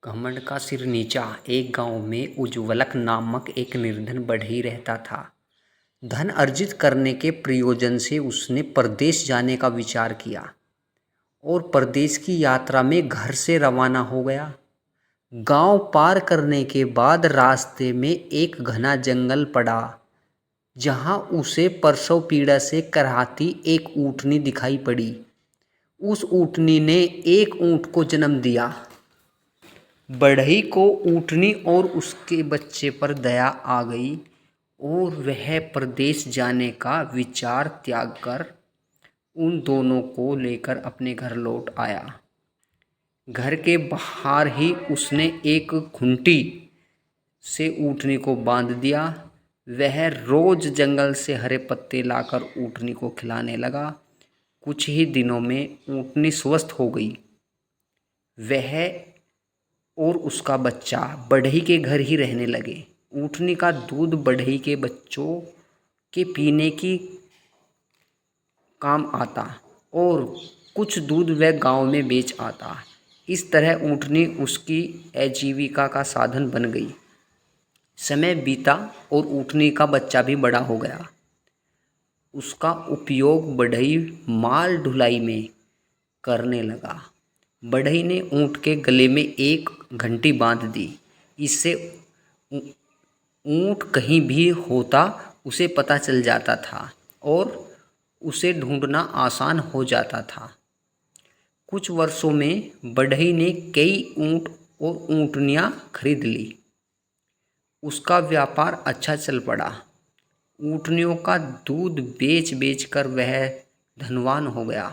घमंड का सिर नीचा। एक गांव में उज्ज्वलक नामक एक निर्धन बढ़ई रहता था। धन अर्जित करने के प्रयोजन से उसने परदेश जाने का विचार किया और परदेश की यात्रा में घर से रवाना हो गया। गांव पार करने के बाद रास्ते में एक घना जंगल पड़ा, जहां उसे प्रसव पीड़ा से कराहती एक ऊँटनी दिखाई पड़ी। उस ऊँटनी ने एक ऊँट को जन्म दिया। बढ़ई को ऊँटनी और उसके बच्चे पर दया आ गई और वह परदेश जाने का विचार त्याग कर उन दोनों को लेकर अपने घर लौट आया। घर के बाहर ही उसने एक खूंटी से ऊँटनी को बांध दिया। वह रोज जंगल से हरे पत्ते लाकर ऊँटनी को खिलाने लगा। कुछ ही दिनों में ऊँटनी स्वस्थ हो गई। वह और उसका बच्चा बढ़ई के घर ही रहने लगे। ऊँटनी का दूध बढ़ई के बच्चों के पीने की काम आता और कुछ दूध वह गांव में बेच आता। इस तरह ऊँटनी उसकी आजीविका का साधन बन गई। समय बीता और ऊँटनी का बच्चा भी बड़ा हो गया। उसका उपयोग बढ़ई माल ढुलाई में करने लगा। बढ़ई ने ऊँट के गले में एक घंटी बांध दी। इससे ऊँट कहीं भी होता उसे पता चल जाता था और उसे ढूंढना आसान हो जाता था। कुछ वर्षों में बढ़ई ने कई ऊँट और ऊँटनियाँ खरीद ली। उसका व्यापार अच्छा चल पड़ा। ऊँटनियों का दूध बेच बेच कर वह धनवान हो गया।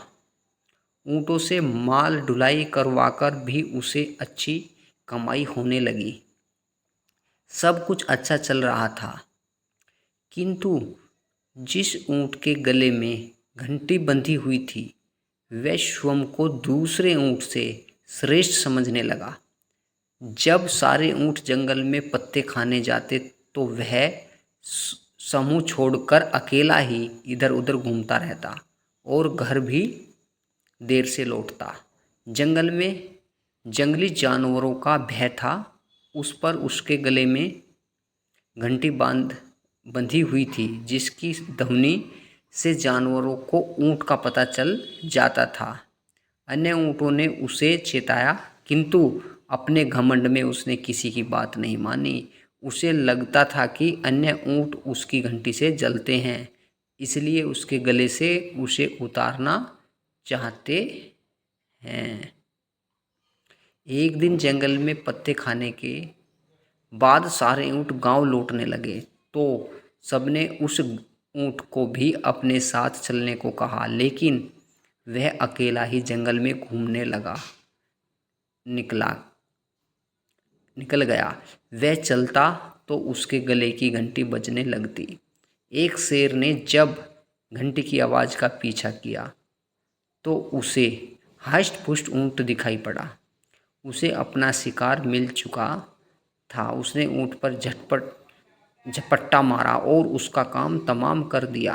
ऊँटों से माल ढुलाई करवाकर भी उसे अच्छी कमाई होने लगी। सब कुछ अच्छा चल रहा था, किंतु जिस ऊँट के गले में घंटी बंधी हुई थी वह स्वयं को दूसरे ऊँट से श्रेष्ठ समझने लगा। जब सारे ऊँट जंगल में पत्ते खाने जाते तो वह समूह छोड़कर अकेला ही इधर उधर घूमता रहता और घर भी देर से लौटता। जंगल में जंगली जानवरों का भय था। उस पर उसके गले में घंटी बंधी हुई थी, जिसकी ध्वनि से जानवरों को ऊँट का पता चल जाता था। अन्य ऊँटों ने उसे चेताया, किंतु अपने घमंड में उसने किसी की बात नहीं मानी। उसे लगता था कि अन्य ऊँट उसकी घंटी से जलते हैं, इसलिए उसके गले से उसे उतारना चाहते हैं। एक दिन जंगल में पत्ते खाने के बाद सारे ऊँट गांव लौटने लगे तो सबने उस ऊँट को भी अपने साथ चलने को कहा, लेकिन वह अकेला ही जंगल में घूमने निकल गया। वह चलता तो उसके गले की घंटी बजने लगती। एक शेर ने जब घंटी की आवाज़ का पीछा किया तो उसे हष्ट पुष्ट ऊँट दिखाई पड़ा। उसे अपना शिकार मिल चुका था। उसने ऊँट पर झपट्टा मारा और उसका काम तमाम कर दिया।